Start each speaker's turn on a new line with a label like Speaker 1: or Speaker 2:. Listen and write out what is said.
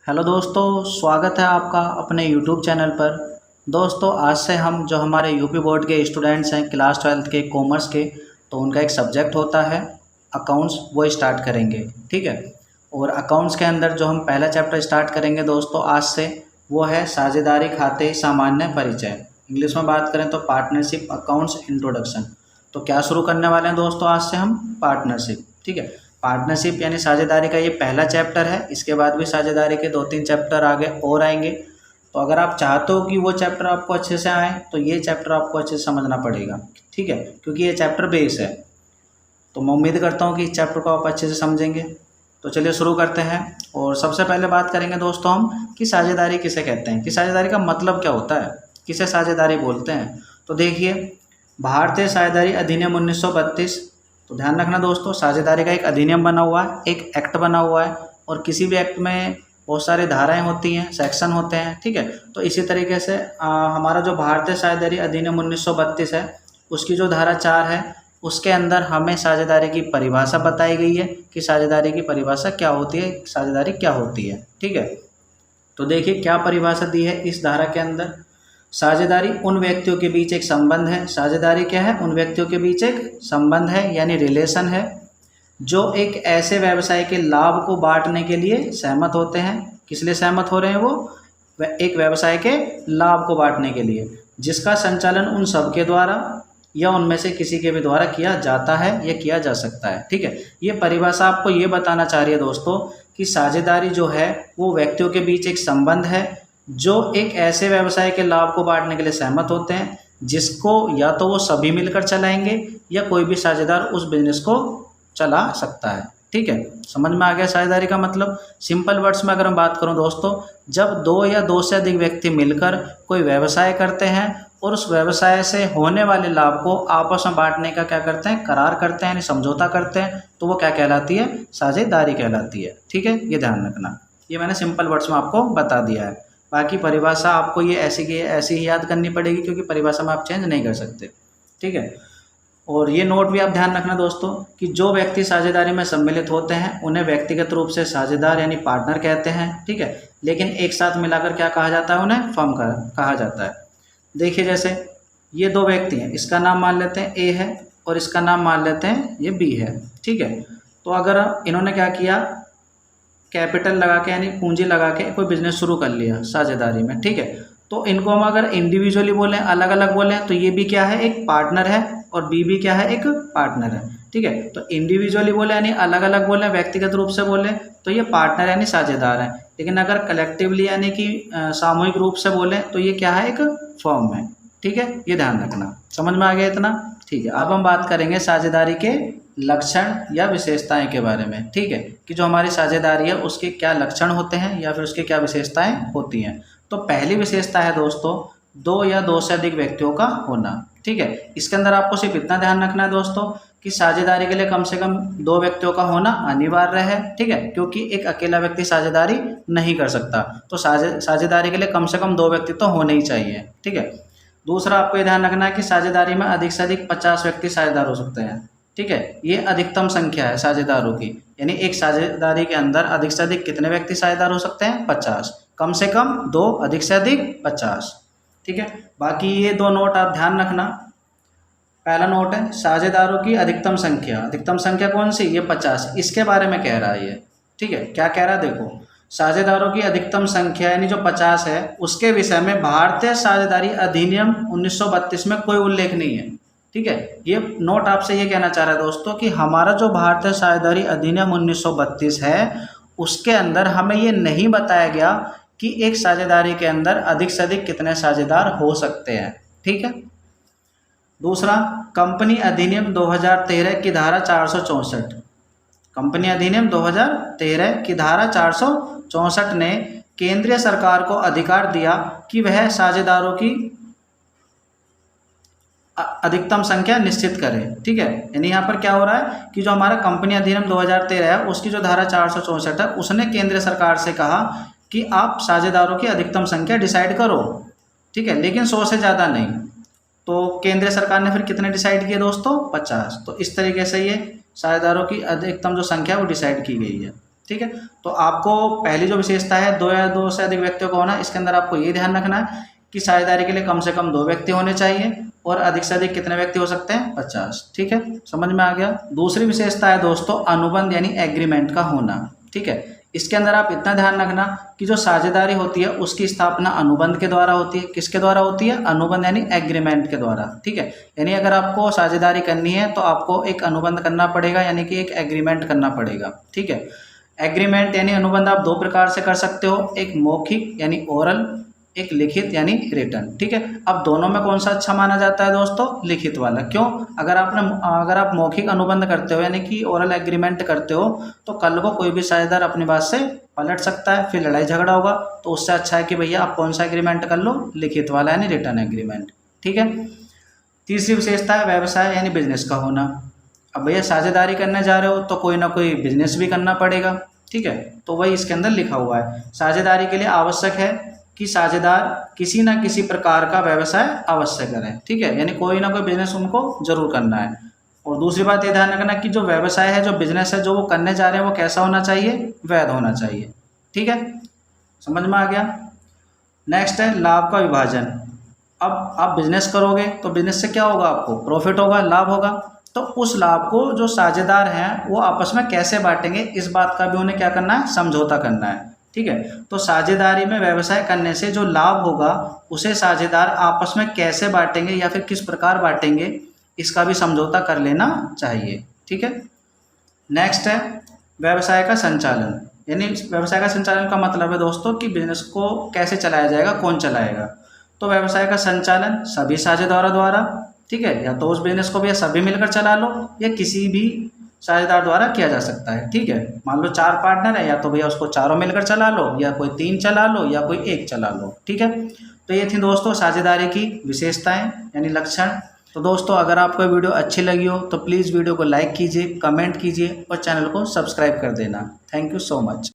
Speaker 1: Hello दोस्तों, स्वागत है आपका अपने यूट्यूब चैनल पर। दोस्तों, आज से हम जो हमारे यूपी बोर्ड के स्टूडेंट्स हैं क्लास 12th के कॉमर्स के, तो उनका एक सब्जेक्ट होता है अकाउंट्स, वो स्टार्ट करेंगे। ठीक है। और अकाउंट्स के अंदर जो हम पहला चैप्टर स्टार्ट करेंगे दोस्तों आज से, वो है साझेदारी खाते सामान्य परिचय। इंग्लिश में बात करें तो पार्टनरशिप अकाउंट्स इंट्रोडक्शन। तो क्या शुरू करने वाले हैं दोस्तों आज से हम? पार्टनरशिप। ठीक है। पार्टनरशिप यानी साझेदारी का ये पहला चैप्टर है। इसके बाद भी साझेदारी के 2-3 चैप्टर आगे और आएंगे। तो अगर आप चाहते हो कि वो चैप्टर आपको अच्छे से आए तो ये चैप्टर आपको अच्छे से समझना पड़ेगा। ठीक है, क्योंकि ये चैप्टर बेस है। तो मैं उम्मीद करता हूँ कि इस चैप्टर को आप अच्छे से समझेंगे। तो चलिए शुरू करते हैं। और सबसे पहले बात करेंगे दोस्तों हम कि साझेदारी किसे कहते हैं, कि साझेदारी का मतलब क्या होता है, किसे साझेदारी बोलते हैं। तो देखिए, भारतीय साझेदारी अधिनियम 1932। तो ध्यान रखना दोस्तों, साझेदारी का एक अधिनियम बना हुआ है, एक एक्ट बना हुआ है। और किसी भी एक्ट में बहुत सारी धाराएं होती हैं, सेक्शन होते हैं। ठीक है। तो इसी तरीके से हमारा जो भारतीय साझेदारी अधिनियम 1932 है, उसकी जो धारा 4 है, उसके अंदर हमें साझेदारी की परिभाषा बताई गई है कि साझेदारी की परिभाषा क्या होती है, साझेदारी क्या होती है। ठीक है। तो देखिए क्या परिभाषा दी है इस धारा के अंदर। साझेदारी उन व्यक्तियों के बीच एक संबंध है। साझेदारी क्या है? उन व्यक्तियों के बीच एक संबंध है, यानी रिलेशन है, जो एक ऐसे व्यवसाय के लाभ को बांटने के लिए सहमत होते हैं। किस लिए सहमत हो रहे हैं वो? एक व्यवसाय के लाभ को बांटने के लिए, जिसका संचालन उन सबके द्वारा या उनमें से किसी के भी द्वारा किया जाता है या किया जा सकता है। ठीक है। ये परिभाषा आपको ये बताना चाह रही है दोस्तों कि साझेदारी जो है वो व्यक्तियों के बीच एक संबंध है, जो एक ऐसे व्यवसाय के लाभ को बांटने के लिए सहमत होते हैं, जिसको या तो वो सभी मिलकर चलाएंगे या कोई भी साझेदार उस बिजनेस को चला सकता है। ठीक है। समझ में आ गया साझेदारी का मतलब? सिंपल वर्ड्स में अगर मैं बात करूं दोस्तों, जब दो या दो से अधिक व्यक्ति मिलकर कोई व्यवसाय करते हैं और उस व्यवसाय से होने वाले लाभ को आपस में बांटने का क्या करते हैं? करार करते हैं, यानी समझौता करते हैं, तो वो क्या कहलाती है? साझेदारी कहलाती है। ठीक है, ये ध्यान रखना। ये मैंने सिंपल वर्ड्स में आपको बता दिया है। बाकी परिभाषा आपको ये ऐसी की ऐसी ही याद करनी पड़ेगी, क्योंकि परिभाषा में आप चेंज नहीं कर सकते। ठीक है। और ये नोट भी आप ध्यान रखना दोस्तों कि जो व्यक्ति साझेदारी में सम्मिलित होते हैं उन्हें व्यक्तिगत रूप से साझेदार यानी पार्टनर कहते हैं। ठीक है। लेकिन एक साथ मिलाकर क्या कहा जाता है? उन्हें फर्म कहा जाता है। देखिए, जैसे ये दो व्यक्ति हैं, इसका नाम मान लेते हैं ए है और इसका नाम मान लेते हैं ये बी है। ठीक है। तो अगर इन्होंने क्या किया, कैपिटल लगा के यानी पूंजी लगा के कोई बिजनेस शुरू कर लिया साझेदारी में। ठीक है। तो इनको हम अगर इंडिविजुअली बोलें, अलग अलग बोलें, तो ये भी क्या है? एक पार्टनर है, और बी भी क्या है? एक पार्टनर है। ठीक है। तो इंडिविजुअली बोले यानी अलग अलग बोले, व्यक्तिगत रूप से बोले, तो ये पार्टनर यानी साझेदार है। लेकिन अगर कलेक्टिवली यानी कि सामूहिक रूप से बोले तो ये क्या है? एक फर्म है। ठीक है, ये ध्यान रखना। समझ में आ गया इतना? ठीक है। अब हम बात करेंगे साझेदारी के लक्षण या विशेषताएं के बारे में। ठीक है, कि जो हमारी साझेदारी है उसके क्या लक्षण होते हैं या फिर उसके क्या विशेषताएं होती हैं। तो पहली विशेषता है दोस्तों, दो या दो से अधिक व्यक्तियों का होना। ठीक है। इसके अंदर आपको सिर्फ इतना ध्यान रखना है दोस्तों कि साझेदारी के लिए कम से कम दो व्यक्तियों का होना अनिवार्य है। ठीक है, क्योंकि एक अकेला व्यक्ति साझेदारी नहीं कर सकता। तो साझेदारी के लिए कम से कम दो व्यक्ति तो होने ही चाहिए। ठीक है। दूसरा आपको ये ध्यान रखना है कि साझेदारी में अधिक से अधिक 50 व्यक्ति साझेदार हो सकते हैं। ठीक है, ये अधिकतम संख्या है साझेदारों की, यानी एक साझेदारी के अंदर अधिक से अधिक कितने व्यक्ति साझेदार हो सकते हैं? 50। कम से कम दो, अधिक से अधिक 50। ठीक है। बाकी ये दो नोट आप ध्यान रखना। पहला नोट है साझेदारों की अधिकतम संख्या। अधिकतम संख्या कौन सी? ये 50। इसके बारे में कह रहा है ये। ठीक है, क्या कह रहा है देखो, साझेदारों की अधिकतम संख्या यानी जो 50 है, उसके विषय में भारतीय साझेदारी अधिनियम 1932 में कोई उल्लेख नहीं है। ठीक है। ये नोट आपसे ये कहना चाह रहा है दोस्तों कि हमारा जो भारतीय साझेदारी अधिनियम 1932 है, उसके अंदर हमें ये नहीं बताया गया कि एक साझेदारी के अंदर अधिक से अधिक कितने साझेदार हो सकते हैं। ठीक है। दूसरा, कंपनी अधिनियम 2013 की धारा 464। कंपनी अधिनियम 2013 की धारा 464 ने केंद्रीय सरकार को अधिकार दिया कि वह साझेदारों की अधिकतम संख्या निश्चित करे। ठीक है, यानी यहाँ पर क्या हो रहा है कि जो हमारा कंपनी अधिनियम 2013 है, उसकी जो धारा 464 है, उसने केंद्र सरकार से कहा कि आप साझेदारों की अधिकतम संख्या डिसाइड करो। ठीक है, लेकिन 100 से ज़्यादा नहीं। तो केंद्र सरकार ने फिर कितने डिसाइड किए दोस्तों? 50। तो इस तरीके से ये साझेदारों की अधिकतम जो संख्या वो डिसाइड की गई है। ठीक है। तो आपको पहली जो विशेषता है 2 या 2 से अधिक व्यक्तियों का होना, इसके अंदर आपको ये ध्यान रखना है कि साझेदारी के लिए कम से कम 2 व्यक्ति होने चाहिए और अधिक से अधिक कितने व्यक्ति हो सकते हैं, 50। ठीक है, समझ में आ गया। दूसरी विशेषता है दोस्तों अनुबंध यानी एग्रीमेंट का होना। ठीक है, इसके अंदर आप इतना ध्यान रखना कि जो साझेदारी होती है उसकी स्थापना अनुबंध के द्वारा होती है। किसके द्वारा होती है? अनुबंध यानी एग्रीमेंट के द्वारा। ठीक है, यानी अगर आपको साझेदारी करनी है तो आपको एक अनुबंध करना पड़ेगा, यानी कि एक एग्रीमेंट करना पड़ेगा। ठीक है, एग्रीमेंट यानी अनुबंध आप 2 प्रकार से कर सकते हो, एक मौखिक यानी ओरल, एक लिखित यानी रिटन। ठीक है, अब दोनों में कौन सा अच्छा माना जाता है दोस्तों? लिखित वाला। क्यों? अगर आप मौखिक अनुबंध करते हो यानी कि ओरल एग्रीमेंट करते हो तो कल को कोई भी साझेदार अपनी बात से पलट सकता है, फिर लड़ाई झगड़ा होगा। तो उससे अच्छा है कि भैया आप कौन सा एग्रीमेंट कर लो? लिखित वाला यानी रिटन एग्रीमेंट। ठीक है, तीसरी विशेषता है व्यवसाय यानी बिजनेस का होना। अब भैया साझेदारी करने जा रहे हो तो कोई ना कोई बिजनेस भी करना पड़ेगा। ठीक है, तो वही इसके अंदर लिखा हुआ है। साझेदारी के लिए आवश्यक है कि साझेदार किसी ना किसी प्रकार का व्यवसाय अवश्य करें। ठीक है, यानी कोई ना कोई बिजनेस उनको जरूर करना है। और दूसरी बात ये ध्यान रखना कि जो व्यवसाय है, जो बिजनेस है जो वो करने जा रहे हैं वो कैसा होना चाहिए? वैध होना चाहिए। ठीक है, समझ में आ गया। नेक्स्ट है लाभ का विभाजन। अब आप बिजनेस करोगे तो बिजनेस से क्या होगा? आपको प्रॉफिट होगा, लाभ होगा। तो उस लाभ को जो साझेदार हैं वो आपस में कैसे बांटेंगे, इस बात का भी उन्हें क्या करना है? समझौता करना है। ठीक है, तो साझेदारी में व्यवसाय करने से जो लाभ होगा उसे साझेदार आपस में कैसे बांटेंगे या फिर किस प्रकार बांटेंगे, इसका भी समझौता कर लेना चाहिए। ठीक है, नेक्स्ट है व्यवसाय का संचालन। यानी व्यवसाय का संचालन का मतलब है दोस्तों कि बिजनेस को कैसे चलाया जाएगा, कौन चलाएगा। तो व्यवसाय का संचालन सभी साझेदारों द्वारा, ठीक है, या तो उस बिजनेस को भी सभी मिलकर चला लो या किसी भी साझेदार द्वारा किया जा सकता है। ठीक है, मान लो 4 पार्टनर है, या तो भैया उसको चारों मिलकर चला लो या कोई 3 चला लो या कोई 1 चला लो। ठीक है, तो ये थी दोस्तों साझेदारी की विशेषताएं यानी लक्षण। तो दोस्तों अगर आपको वीडियो अच्छी लगी हो तो प्लीज़ वीडियो को लाइक कीजिए, कमेंट कीजिए और चैनल को सब्सक्राइब कर देना। Thank you so much.